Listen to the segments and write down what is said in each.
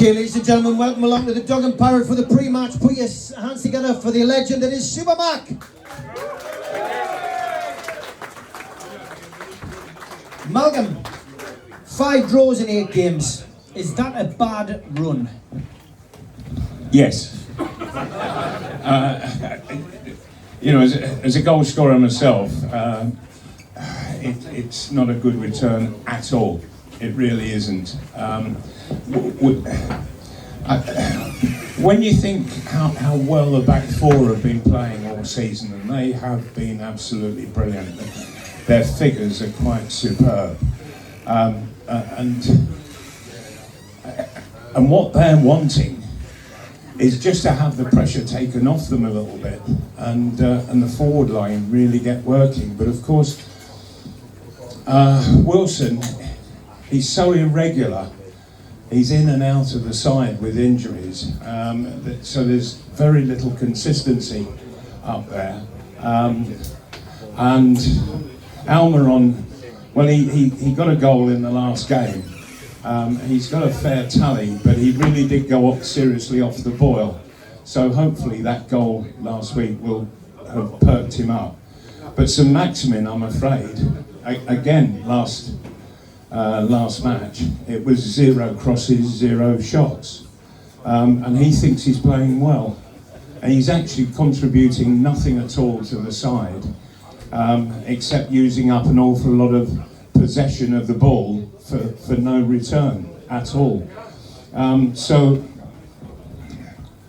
Okay, ladies and gentlemen, welcome along to the Dog and Pirate for the pre-match. Put your hands together for the legend that is Supermac. Malcolm, 5 draws in 8 games. Is that a bad run? Yes. You know, as a goal scorer myself, it's not a good return at all. It really isn't. When you think how well the back four have been playing all season, and they have been absolutely brilliant, their figures are quite superb. And what they're wanting is just to have the pressure taken off them a little bit, and the forward line really get working. But of course, Wilson, he's so irregular. He's in and out of the side with injuries, so there's very little consistency up there. And Almiron, well, he got a goal in the last game. He's got a fair tally, but he really did go up seriously off the boil. So hopefully that goal last week will have perked him up. But St Maximin, I'm afraid, again, last match, it was 0 crosses, 0 shots. And he thinks he's playing well. And he's actually contributing nothing at all to the side, except using up an awful lot of possession of the ball for no return at all.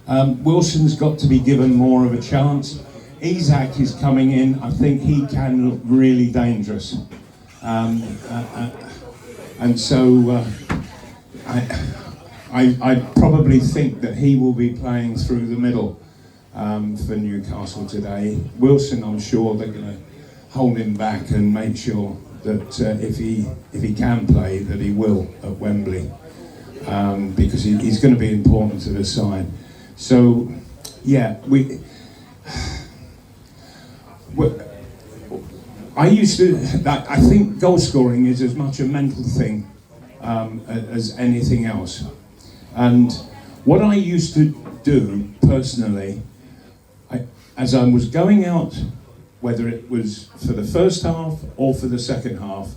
Wilson's got to be given more of a chance. Isak is coming in. I think he can look really dangerous. And so I probably think that he will be playing through the middle for Newcastle today. Wilson, I'm sure they're going to hold him back and make sure that if he can play, that he will at Wembley, because he's going to be important to the side. So, yeah, I think goal scoring is as much a mental thing as anything else. And what I used to do personally, as I was going out, whether it was for the first half or for the second half,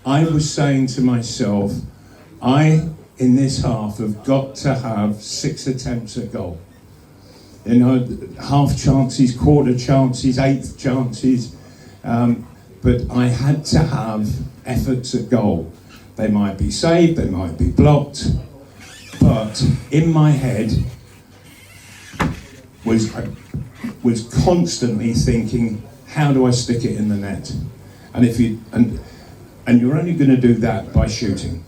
I was saying to myself, in this half, have got to have 6 attempts at goal. You know, half chances, quarter chances, eighth chances, but I had to have efforts at goal. They might be saved, they might be blocked, but in my head was constantly thinking, how do I stick it in the net? And and you're only going to do that by shooting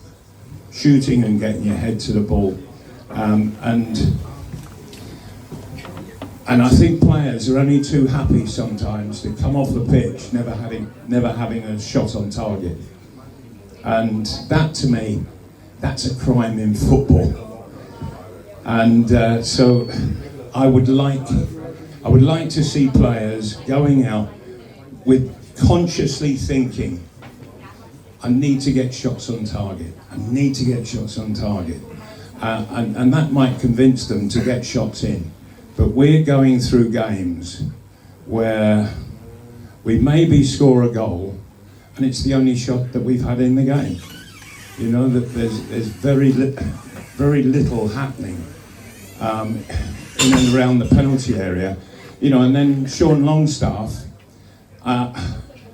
and getting your head to the ball. And I think players are only too happy sometimes to come off the pitch never having a shot on target. And that, to me, that's a crime in football. And so I would like to see players going out with consciously thinking, I need to get shots on target. I need to get shots on target. And that might convince them to get shots in. But we're going through games where we maybe score a goal and it's the only shot that we've had in the game. You know, that there's very little happening in and around the penalty area. You know, and then Sean Longstaff,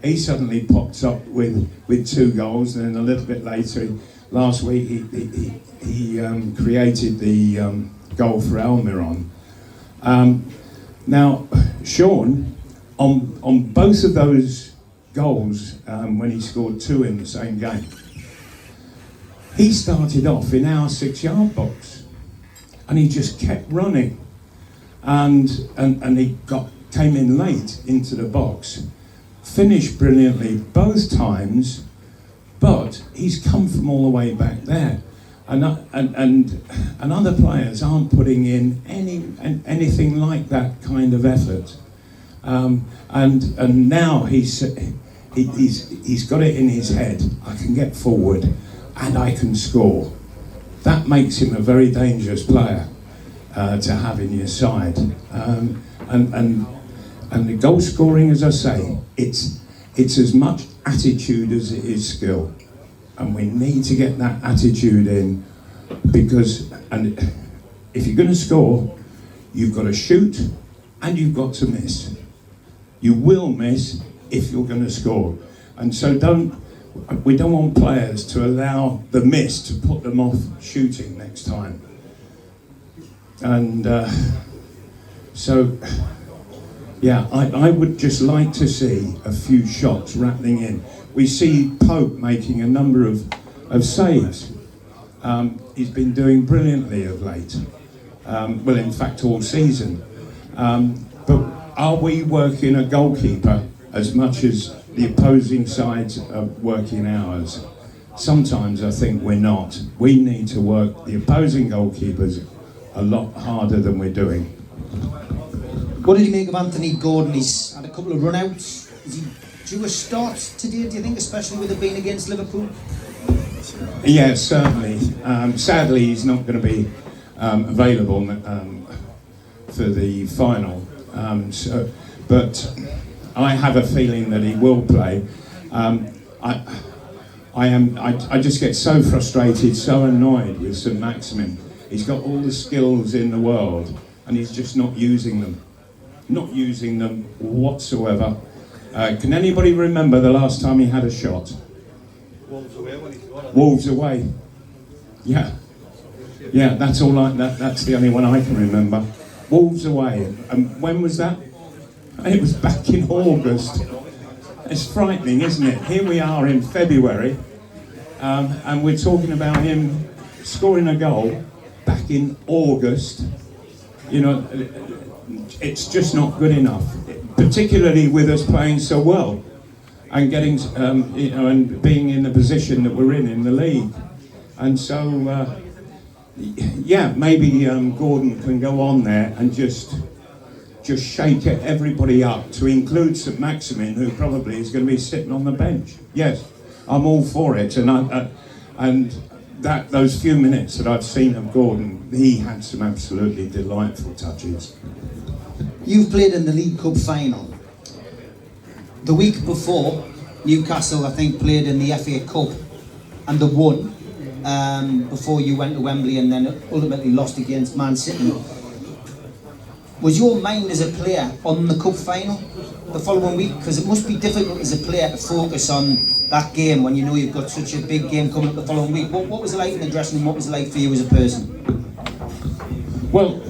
he suddenly pops up with 2 goals, and then a little bit later, last week, he created the goal for Almiron. Now, Sean, on both of those goals, when he scored 2 in the same game, he started off in our 6-yard box, and he just kept running, and he came in late into the box, finished brilliantly both times, but he's come from all the way back there. And other players aren't putting in anything like that kind of effort, and now he's got it in his head. I can get forward, and I can score. that makes him a very dangerous player to have in your side. And the goal scoring, as I say, it's as much attitude as it is skill, and we need to get that attitude in, because if you're going to score, you've got to shoot and you've got to miss. You will miss if you're going to score, and so we don't want players to allow the miss to put them off shooting next time. And so, yeah, I would just like to see a few shots rattling in. We see Pope making a number of saves. He's been doing brilliantly of late. Well, in fact, all season. But are we working a goalkeeper as much as the opposing sides are working ours? Sometimes I think we're not. We need to work the opposing goalkeepers a lot harder than we're doing. What did you make of Anthony Gordon? He's had a couple of run-outs. Is he due a start today, do you think, especially with it being against Liverpool? Yes, certainly. Sadly, he's not going to be available for the final. But I have a feeling that he will play. I just get so frustrated, so annoyed with St Maximin. He's got all the skills in the world, and he's just not using them. Not using them whatsoever. Can anybody remember the last time he had a shot? Wolves away when he scored. Wolves away. Yeah. Yeah, that's all. That's the only one I can remember. Wolves away. And when was that? It was back in August. It's frightening, isn't it? Here we are in February, and we're talking about him scoring a goal back in August. You know, it's just not good enough, particularly with us playing so well and getting, and being in the position that we're in the league. And so, yeah, maybe Gordon can go on there and just shake everybody up, to include St Maximin, who probably is going to be sitting on the bench. Yes, I'm all for it, and those few minutes that I've seen of Gordon, he had some absolutely delightful touches. You've played in the League Cup final. The week before, Newcastle, I think, played in the FA Cup and they won before you went to Wembley, and then ultimately lost against Man City. Was your mind as a player on the cup final the following week? Because it must be difficult as a player to focus on that game when you know you've got such a big game coming up the following week. What was it like in the dressing room? What was it like for you as a person? Well,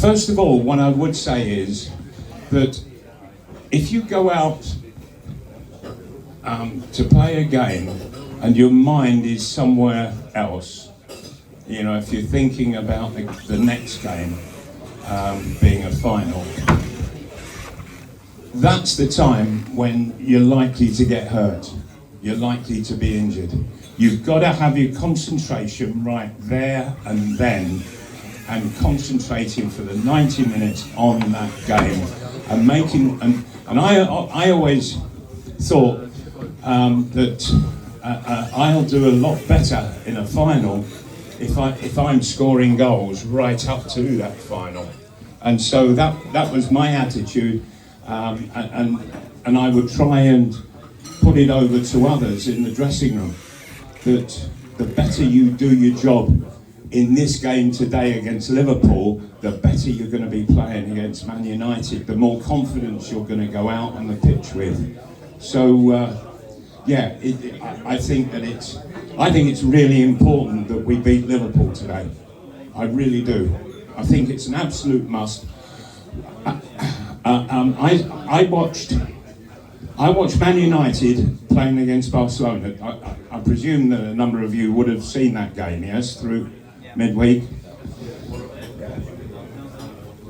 first of all, what I would say is that if you go out to play a game and your mind is somewhere else, you know, if you're thinking about the next game, being a final, that's the time when you're likely to get hurt. You're likely to be injured. You've got to have your concentration right there and then, and concentrating for the 90 minutes on that game, and making. And I always thought that I'll do a lot better in a final if I'm scoring goals right up to that final. And so that was my attitude, and I would try and put it over to others in the dressing room, that the better you do your job in this game today against Liverpool, the better you're going to be playing against Man United, the more confidence you're going to go out on the pitch with. So yeah, I think it's really important that we beat Liverpool today. I really do. I think it's an absolute must. I watched Man United playing against Barcelona. I presume that a number of you would have seen that game, yes, through midweek.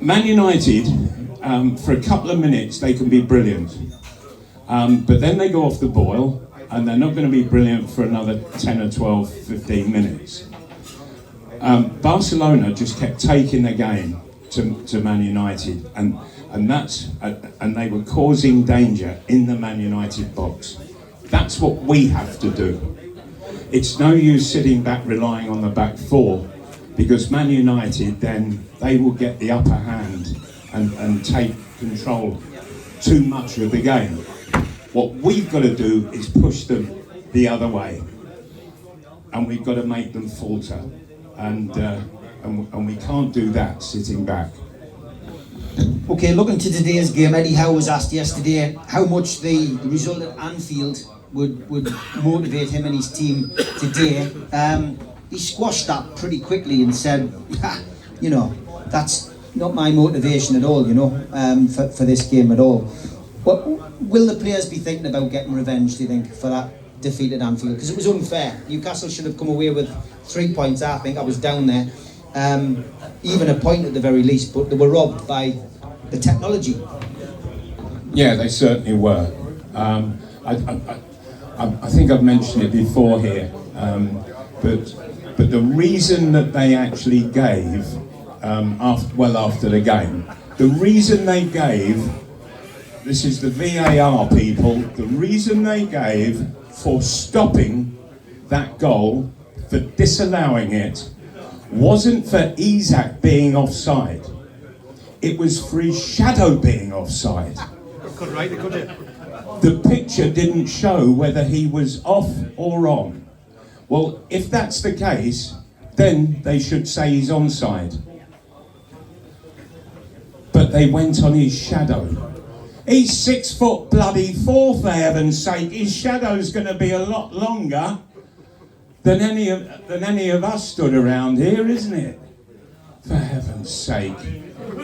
Man United, for a couple of minutes, they can be brilliant. But then they go off the boil, and they're not going to be brilliant for another 10 or 12, 15 minutes. Barcelona just kept taking the game to Man United, and they were causing danger in the Man United box. That's what we have to do. it's no use sitting back relying on the back four, because Man United, then they will get the upper hand and take control too much of the game. What we've got to do is push them the other way, and we've got to make them falter, and we can't do that sitting back. Okay, looking to today's game, Eddie Howe was asked yesterday how much the result at Anfield would motivate him and his team today. He squashed that pretty quickly and said, you know, that's not my motivation at all, you know, for this game at all. But will the players be thinking about getting revenge, do you think, for that defeat at Anfield? Because it was unfair. Newcastle should have come away with 3 points, I think. I was down there. Even a point at the very least, but they were robbed by the technology. Yeah, they certainly were. I think I've mentioned it before here, but the reason that they actually gave, after the game, the reason they gave, this is the VAR people, the reason they gave for stopping that goal, for disallowing it, wasn't for Isak being offside. It was for his shadow being offside. The picture didn't show whether he was off or on. Well, if that's the case, then they should say he's onside. But they went on his shadow. He's 6 foot bloody 4, for heaven's sake. His shadow's going to be a lot longer than any of us stood around here, isn't it? For heaven's sake.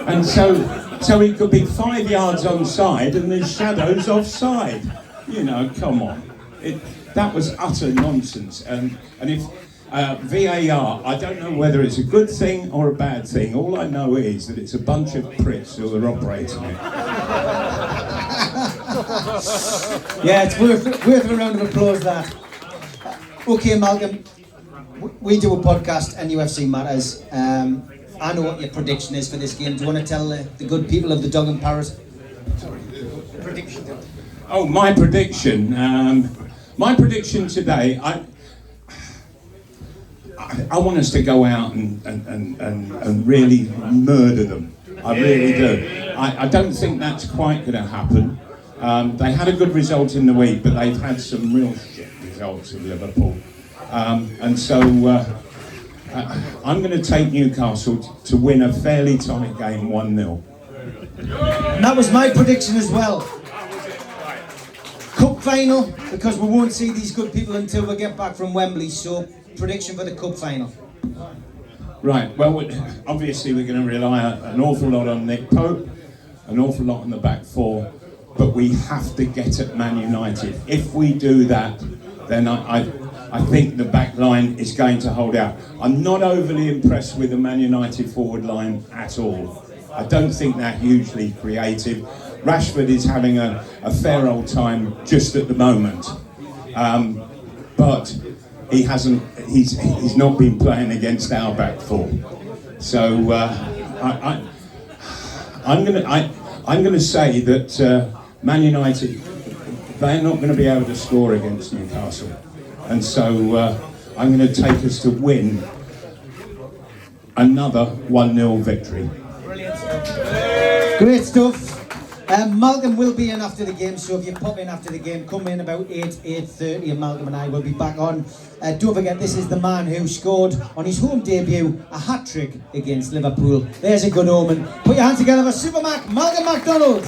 And so he could be 5 yards onside and the shadow's offside. You know, come on. That was utter nonsense. And if VAR, I don't know whether it's a good thing or a bad thing. All I know is that it's a bunch of pricks who are operating it. Yeah, it's worth a round of applause, that. Okay, Malcolm, we do a podcast, NUFC Matters. I know what your prediction is for this game. Do you want to tell the good people of the Dog and Parrot? Prediction. Oh, my prediction. My prediction today, I want us to go out and really murder them. I really do. I don't think that's quite going to happen. They had a good result in the week, but they've had some real shit results in Liverpool. And so I'm going to take Newcastle to win a fairly tight game, 1-0. And that was my prediction as well. Cup final, because we won't see these good people until we get back from Wembley, so prediction for the cup final. Right, well, obviously we're going to rely an awful lot on Nick Pope, an awful lot on the back four, but we have to get at Man United. If we do that, then I think the back line is going to hold out. I'm not overly impressed with the Man United forward line at all. I don't think they're hugely creative. Rashford is having a fair old time just at the moment, but he's not been playing against our back four. So I'm going to say that Man United, they're not going to be able to score against Newcastle, and so I'm going to take us to win another 1-0 victory. Great stuff. Malcolm will be in after the game, so if you pop in after the game, come in about 8:30 and Malcolm and I will be back on. Don't forget, this is the man who scored on his home debut a hat-trick against Liverpool. There's a good omen. Put your hands together for Supermac, Malcolm MacDonald.